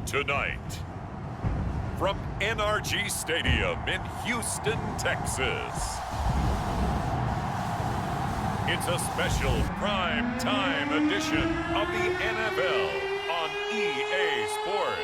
Tonight, from NRG Stadium in Houston, Texas, it's a special prime time edition of the NFL on EA Sports.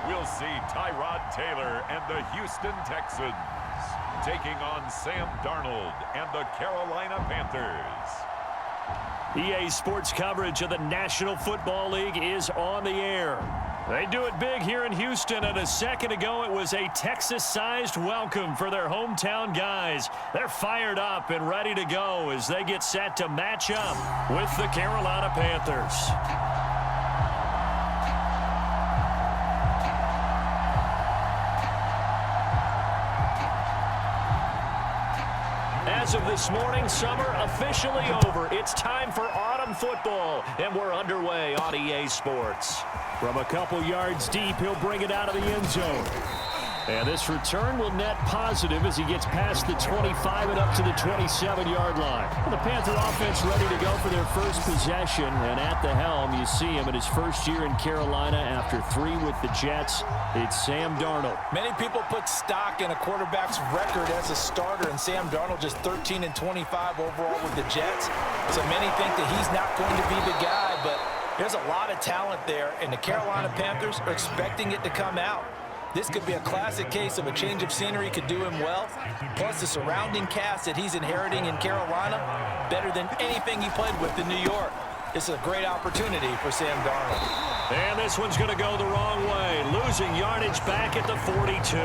We'll see Tyrod Taylor and the Houston Texans taking on Sam Darnold and the Carolina Panthers. EA Sports coverage of the National Football League is on the air. They do it big here in Houston, and a second ago it was a Texas-sized welcome for their hometown guys. They're fired up and ready to go as they get set to match up with the Carolina Panthers. As of this morning, summer officially over. It's time for autumn football, and we're underway on EA Sports. From a couple yards deep, he'll bring it out of the end zone. And this return will net positive as he gets past the 25 and up to the 27-yard line. The Panther offense ready to go for their first possession, and at the helm, you see him in his first year in Carolina after 3 with the Jets. It's Sam Darnold. Many people put stock in a quarterback's record as a starter, and Sam Darnold just 13 and 25 overall with the Jets. So many think that he's not going to be the guy, but there's a lot of talent there, and the Carolina Panthers are expecting it to come out. This could be a classic case of a change of scenery could do him well, plus the surrounding cast that he's inheriting in Carolina, better than anything he played with in New York. This is a great opportunity for Sam Darnold. And this one's going to go the wrong way, losing yardage back at the 42.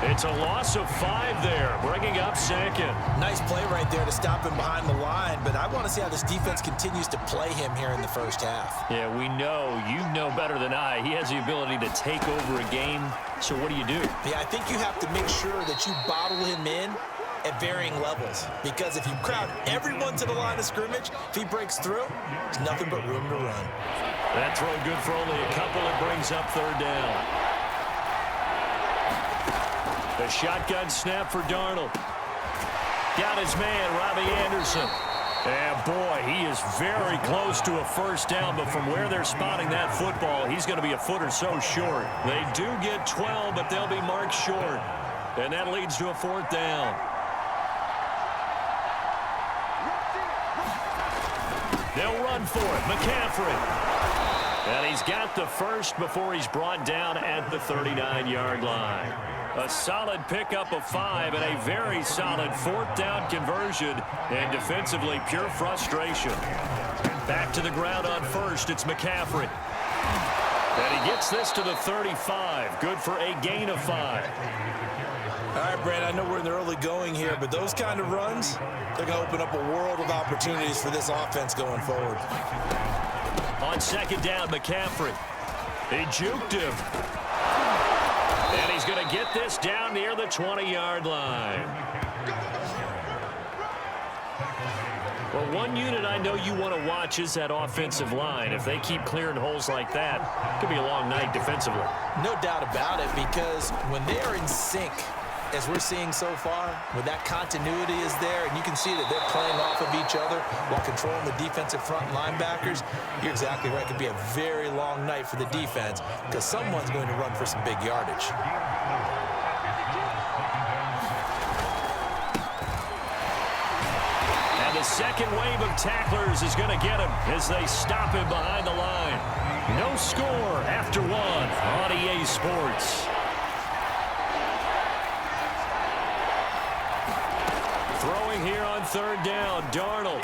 It's a loss of 5 there, bringing up second. Nice play right there to stop him behind the line, but I want to see how this defense continues to play him here in the first half. Yeah, we know, you know better than I, he has the ability to take over a game, so what do? Yeah, I think you have to make sure that you bottle him in at varying levels, because if you crowd everyone to the line of scrimmage, if he breaks through, there's nothing but room to run. That throw good for only a couple. It brings up third down. The shotgun snap for Darnold. Got his man, Robbie Anderson. And boy, he is very close to a first down, but from where they're spotting that football, he's going to be a foot or so short. They do get 12, but they'll be marked short. And that leads to a 4th down. They'll run for it. McCaffrey. And he's got the first before he's brought down at the 39-yard line. A solid pickup of 5 and a very solid 4th down conversion, and defensively pure frustration. Back to the ground on first, it's McCaffrey. And he gets this to the 35, good for a gain of 5. All right, Brad, I know we're in the early going here, but those kind of runs, they're going to open up a world of opportunities for this offense going forward. On 2nd down, McCaffrey. He juked him. And he's going to get this down near the 20-yard line. Well, one unit I know you want to watch is that offensive line. If they keep clearing holes like that, it could be a long night defensively. No doubt about it, because when they are in sync, as we're seeing so far, when that continuity is there, and you can see that they're playing off of each other while controlling the defensive front linebackers, you're exactly right. It could be a very long night for the defense because someone's going to run for some big yardage. And the second wave of tacklers is going to get him as they stop him behind the line. No score after 1 on EA Sports. Throwing here on 3rd down, Darnold.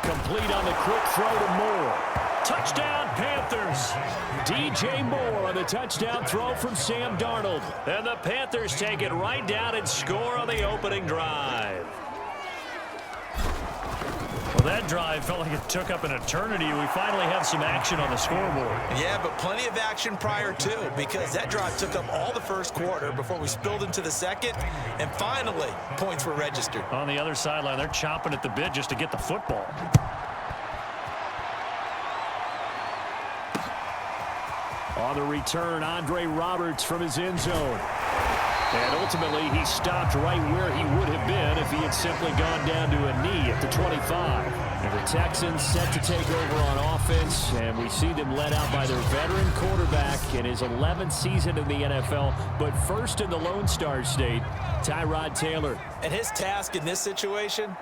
Complete on the quick throw to Moore. Touchdown, Panthers. DJ Moore on the touchdown throw from Sam Darnold. And the Panthers take it right down and score on the opening drive. Well, that drive felt like it took up an eternity. We finally have some action on the scoreboard. Yeah, but plenty of action prior to, because that drive took up all the first quarter before we spilled into the second, and finally, points were registered. On the other sideline, they're chomping at the bit just to get the football. On the return, Andre Roberts from his end zone. And ultimately, he stopped right where he would have been if he had simply gone down to a knee at the 25. And the Texans set to take over on offense, and we see them led out by their veteran quarterback in his 11th season in the NFL, but first in the Lone Star State, Tyrod Taylor. And his task in this situation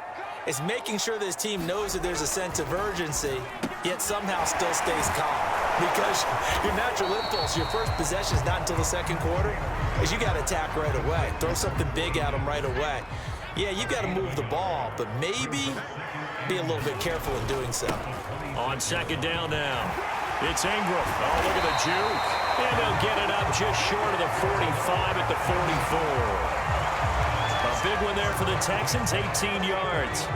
is making sure this team knows that there's a sense of urgency, yet somehow still stays calm. Because your natural impulse, your first possession is not until the second quarter, is you got to attack right away. Throw something big at them right away. Yeah, you got to move the ball, but maybe be a little bit careful in doing so. On second down now, it's Ingram. Oh, look at the juke. And they'll get it up just short of the 45 at the 44. A big one there for the Texans, 18 yards.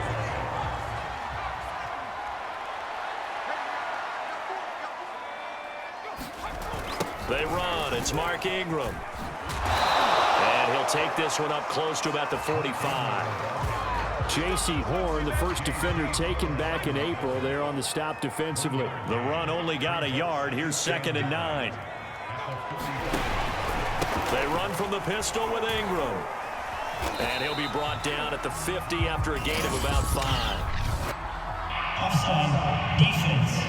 They run. It's Mark Ingram. And he'll take this one up close to about the 45. J.C. Horn, the first defender taken back in April, there on the stop defensively. The run only got a yard. Here's 2nd and 9. They run from the pistol with Ingram. And he'll be brought down at the 50 after a gain of about 5. Offside defense.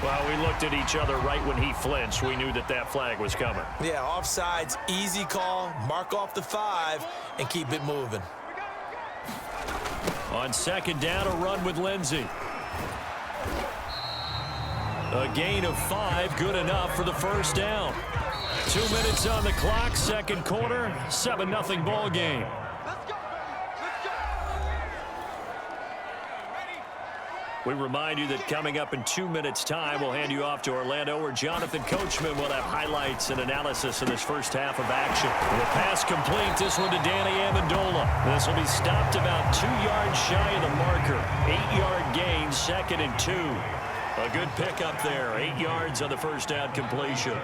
Well, we looked at each other right when he flinched. We knew that that flag was coming. Yeah, offsides, easy call, mark off the 5, and keep it moving. On second down, a run with Lindsey. A gain of 5, good enough for the first down. 2 minutes on the clock, second quarter, 7-0 ball game. We remind you that coming up in 2 minutes' time, we'll hand you off to Orlando, where Jonathan Coachman will have highlights and analysis of this first half of action. The pass complete, this one to Danny Amendola. This will be stopped about 2 yards shy of the marker. 8-yard gain, 2nd and 2. A good pickup there, 8 yards on the first down completion.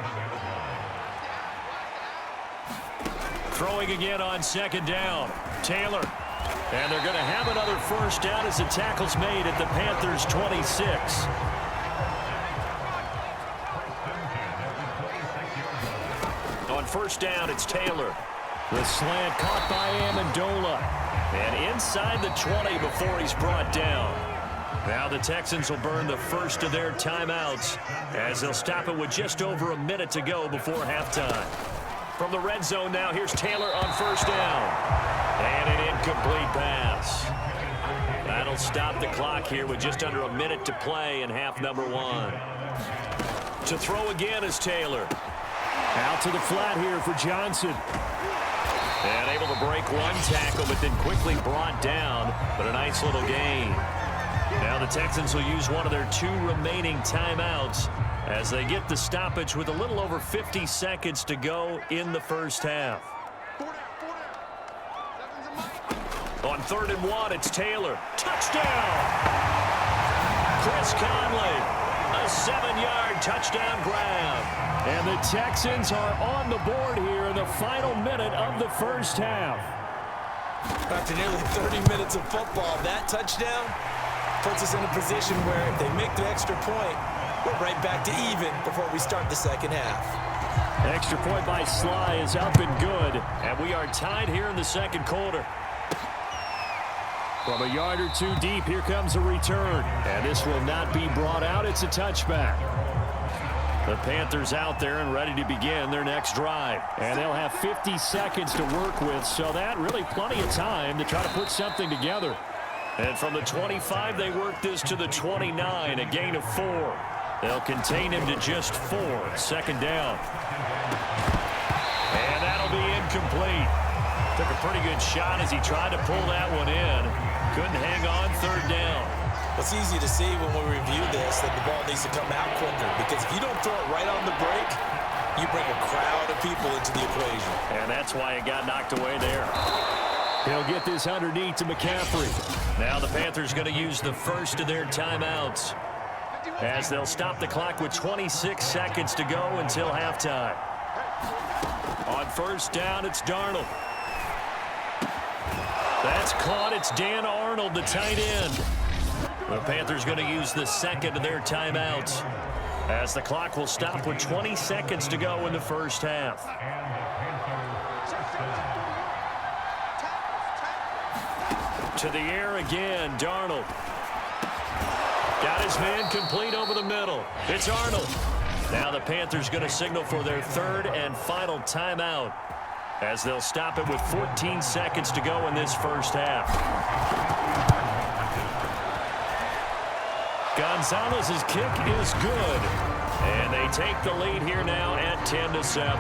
Throwing again on second down, Taylor. And they're going to have another first down as the tackle's made at the Panthers' 26. On first down, it's Taylor. The slant caught by Amendola. And inside the 20 before he's brought down. Now the Texans will burn the first of their timeouts as they'll stop it with just over a minute to go before halftime. From the red zone now, here's Taylor on first down. And an incomplete pass. That'll stop the clock here with just under a minute to play in half number 1. To throw again is Taylor. Out to the flat here for Johnson. And able to break one tackle, but then quickly brought down. But a nice little gain. Now the Texans will use one of their 2 remaining timeouts as they get the stoppage with a little over 50 seconds to go in the first half. On 3rd and 1, it's Taylor. Touchdown! Chris Conley, a 7-yard touchdown grab. And the Texans are on the board here in the final minute of the first half. After nearly 30 minutes of football, that touchdown puts us in a position where if they make the extra point, we're right back to even before we start the second half. Extra point by Sly is up and good. And we are tied here in the second quarter. From a yard or 2 deep, here comes a return. And this will not be brought out. It's a touchback. The Panthers out there and ready to begin their next drive. And they'll have 50 seconds to work with, so that really plenty of time to try to put something together. And from the 25, they work this to the 29, a gain of 4. They'll contain him to just 4, second down. And that'll be incomplete. Took a pretty good shot as he tried to pull that one in. Couldn't hang on, third down. It's easy to see when we review this that the ball needs to come out quicker, because if you don't throw it right on the break, you bring a crowd of people into the equation. And that's why it got knocked away there. He'll get this underneath to McCaffrey. Now the Panthers going to use the first of their timeouts as they'll stop the clock with 26 seconds to go until halftime. On first down, it's Darnold. That's caught. It's Dan Arnold, the tight end. The Panthers going to use the second of their timeouts, as the clock will stop with 20 seconds to go in the first half. To the air again, Darnold. Got his man complete over the middle. It's Arnold. Now the Panthers going to signal for their third and final timeout, as they'll stop it with 14 seconds to go in this first half. Gonzalez's kick is good, and they take the lead here now at 10-7.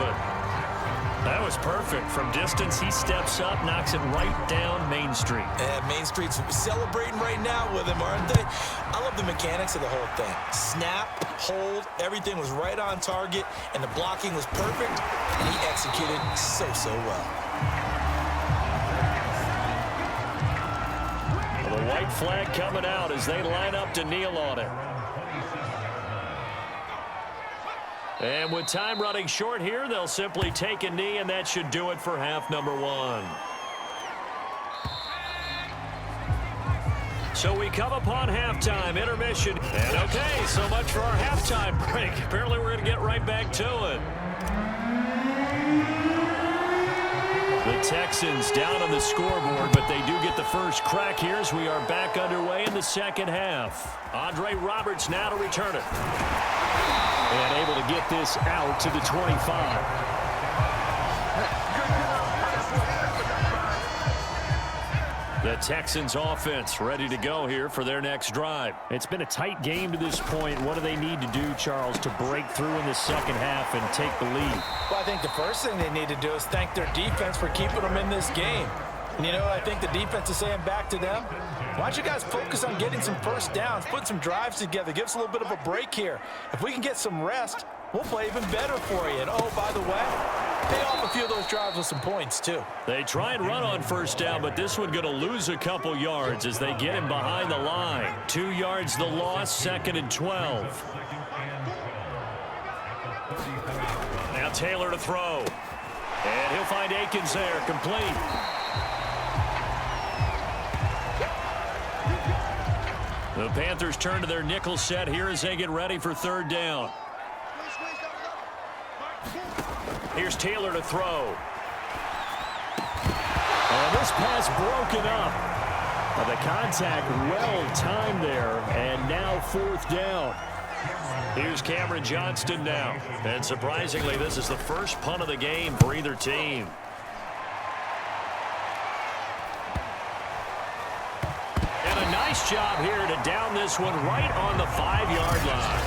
That was perfect. From distance, he steps up, knocks it right down Main Street. And Main Street's celebrating right now with him, aren't they? I love the mechanics of the whole thing. Snap, hold, everything was right on target, and the blocking was perfect, and he executed so well. Well, the white flag coming out as they line up to kneel on it. And with time running short here, they'll simply take a knee, and that should do it for half number one. So we come upon halftime, intermission. And okay, so much for our halftime break. Apparently we're going to get right back to it. The Texans down on the scoreboard, but they do get the first crack here as we are back underway in the second half. Andre Roberts now to return it. And able to get this out to the 25. The Texans offense ready to go here for their next drive. It's been a tight game to this point. What do they need to do, Charles, to break through in the second half and take the lead? Well, I think the first thing they need to do is thank their defense for keeping them in this game. And, you know, I think the defense is saying back to them, why don't you guys focus on getting some first downs, put some drives together, give us a little bit of a break here. If we can get some rest, we'll play even better for you. And, oh, by the way, pay off a few of those drives with some points, too. They try and run on first down, but this one going to lose a couple yards as they get him behind the line. 2 yards the loss, 2nd and 12. Now Taylor to throw. And he'll find Akins there, complete. The Panthers turn to their nickel set here as they get ready for third down. Here's Taylor to throw. And this pass broken up. The contact well timed there, and now fourth down. Here's Cameron Johnston now. And surprisingly, this is the first punt of the game for either team. Nice job here to down this one right on the 5-yard line.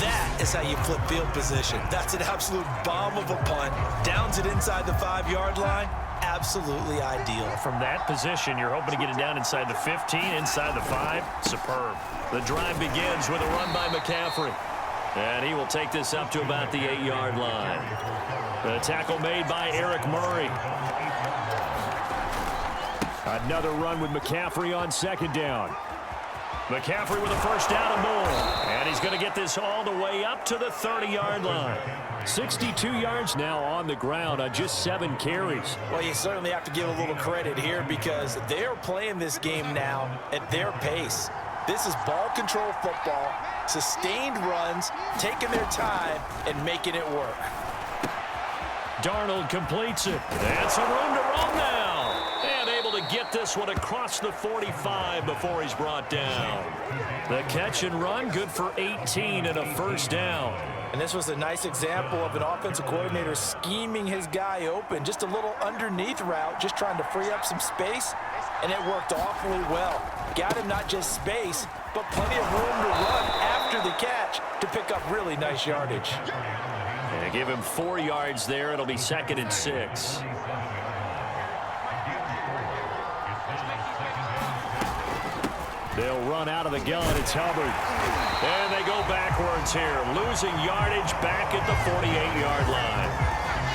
That is how you flip field position. That's an absolute bomb of a punt. Downs it inside the 5-yard line. Absolutely ideal. From that position, you're hoping to get it down inside the 15, inside the 5. Superb. The drive begins with a run by McCaffrey. And he will take this up to about the 8-yard line. The tackle made by Eric Murray. Another run with McCaffrey on second down. McCaffrey with a first down and more. And he's going to get this all the way up to the 30-yard line. 62 yards now on the ground on just 7 carries. Well, you certainly have to give a little credit here because they're playing this game now at their pace. This is ball control football, sustained runs, taking their time, and making it work. Darnold completes it. That's a room to run now. And able to get this one across the 45 before he's brought down. The catch and run, good for 18 and a first down. And this was a nice example of an offensive coordinator scheming his guy open. Just a little underneath route, just trying to free up some space. And it worked awfully well. Got him not just space, but plenty of room to run after the catch to pick up really nice yardage. And give him 4 yards there. It'll be 2nd and 6. They'll run out of the gun. It's Hubbard. And they go backwards here, losing yardage back at the 48-yard line.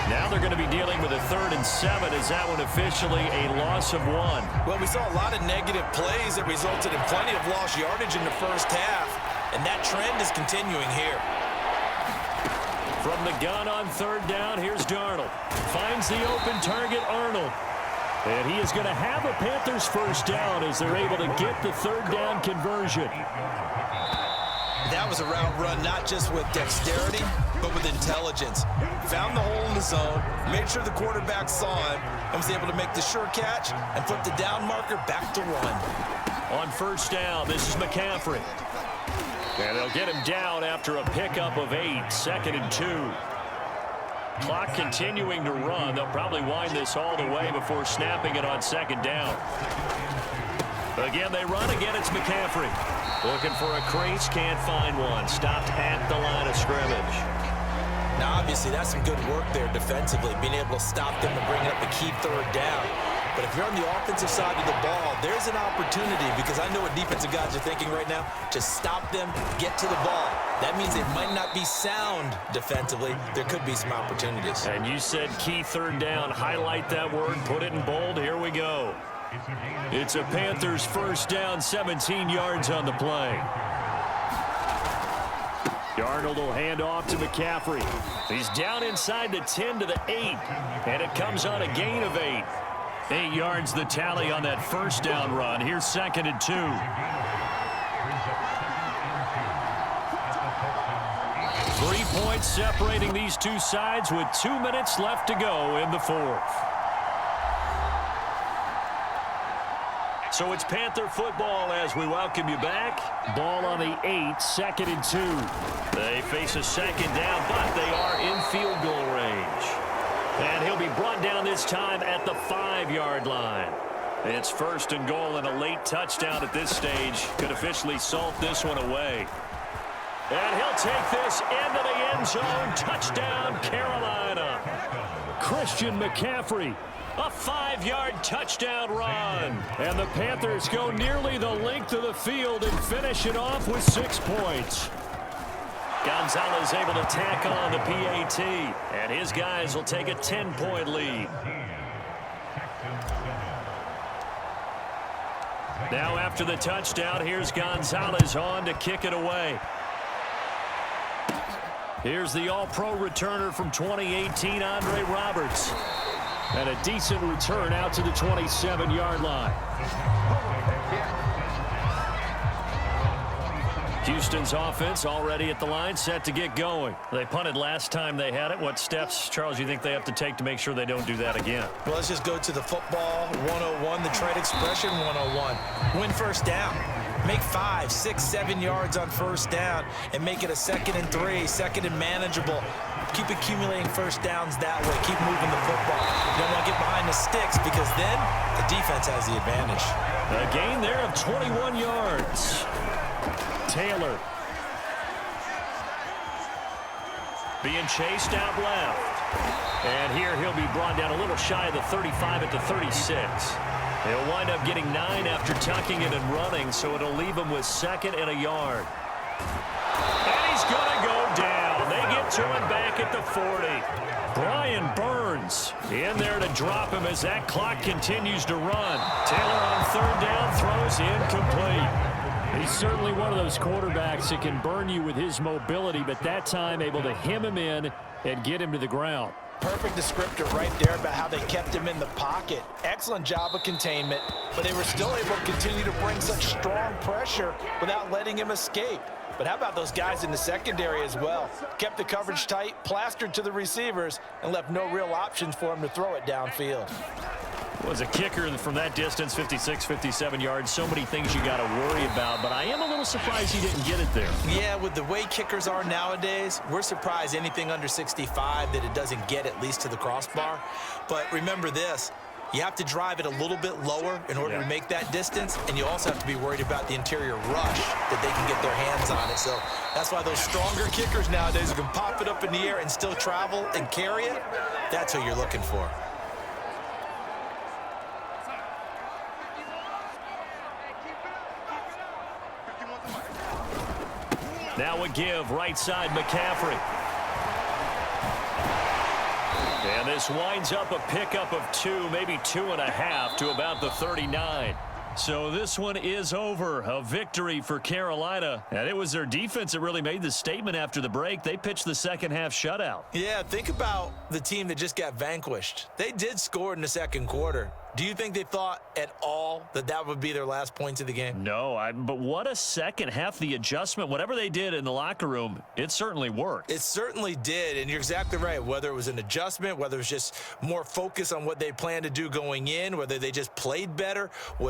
Now they're going to be dealing with a 3rd and 7. Is that one officially a loss of 1? Well, we saw a lot of negative plays that resulted in plenty of lost yardage in the first half, and that trend is continuing here. From the gun on 3rd down, here's Darnold. Finds the open target, Arnold. And he is going to have a Panthers first down as they're able to get the third down conversion. That was a route run not just with dexterity, but with intelligence. Found the hole in the zone, made sure the quarterback saw it, and was able to make the sure catch and flip the down marker back to run. On first down, this is McCaffrey. And they'll get him down after a pickup of 8, 2nd and 2. Clock continuing to run. They'll probably wind this all the way before snapping it on 2nd down. Again, they run. Again, it's McCaffrey. Looking for a crease, can't find one. Stopped at the line of scrimmage. Now, obviously, that's some good work there defensively, being able to stop them and bring up the key third down. But if you're on the offensive side of the ball, there's an opportunity, because I know what defensive guys are thinking right now. Just stop them, get to the ball. That means it might not be sound defensively. There could be some opportunities. And you said key third down. Highlight that word, put it in bold. Here we go. It's a Panthers first down, 17 yards on the play. Darnold will hand off to McCaffrey. He's down inside the 10 to the 8, and it comes on a gain of 8. 8 yards the tally on that first down run. Here's 2nd and 2. 3 points separating these two sides with 2 minutes left to go in the fourth. So it's Panther football as we welcome you back. Ball on the 8, 2nd and 2. They face a second down, but they are in field goal range. And he'll be brought down this time at the 5-yard line. It's 1st and goal, and a late touchdown at this stage could officially salt this one away. And he'll take this into the end zone. Touchdown, Carolina. Christian McCaffrey. A 5-yard touchdown run. And the Panthers go nearly the length of the field and finish it off with 6 points. Gonzalez able to tack on the PAT. And his guys will take a 10-point lead. Now after the touchdown, here's Gonzalez on to kick it away. Here's the all-pro returner from 2018, Andre Roberts. And a decent return out to the 27-yard line. Houston's offense already at the line, set to get going. They punted last time they had it. What steps, Charles, you think they have to take to make sure they don't do that again? Well, let's just go to the football 101, the trade expression 101. Win first down. Make 5, 6, 7 yards on first down and make it a 2nd and 3, 2nd and manageable. Keep accumulating first downs that way. Keep moving the football. You don't want to get behind the sticks, because then the defense has the advantage. A gain there of 21 yards. Taylor being chased out left. And here he'll be brought down a little shy of the 35 at the 36. He'll wind up getting 9 after tucking it and running, so it'll leave him with 2nd and a yard. And he's going to go down. They get to him back at the 40. Brian Burns in there to drop him as that clock continues to run. Taylor on 3rd down throws incomplete. He's certainly one of those quarterbacks that can burn you with his mobility, but that time able to hem him in and get him to the ground. Perfect descriptor right there about how they kept him in the pocket. Excellent job of containment, but they were still able to continue to bring such strong pressure without letting him escape. But how about those guys in the secondary as well? Kept the coverage tight, plastered to the receivers, and left no real options for him to throw it downfield. Was a kicker from that distance, 56, 57 yards. So many things you got to worry about, but I am a little surprised he didn't get it there. Yeah, with the way kickers are nowadays, we're surprised anything under 65 that it doesn't get at least to the crossbar. But remember this, you have to drive it a little bit lower in order to make that distance, and you also have to be worried about the interior rush that they can get their hands on it. So that's why those stronger kickers nowadays who can pop it up in the air and still travel and carry it, that's who you're looking for. Now a give, right side McCaffrey. And this winds up a pickup of 2, maybe 2.5 to about the 39. So this one is over. A victory for Carolina. And it was their defense that really made the statement after the break. They pitched the second half shutout. Yeah, think about the team that just got vanquished. They did score in the second quarter, Do you think they thought at all that that would be their last points of the game? No, but what a second half. The adjustment, whatever they did in the locker room, it certainly worked. It certainly did, and you're exactly right. Whether it was an adjustment, whether it was just more focus on what they planned to do going in, whether they just played better, what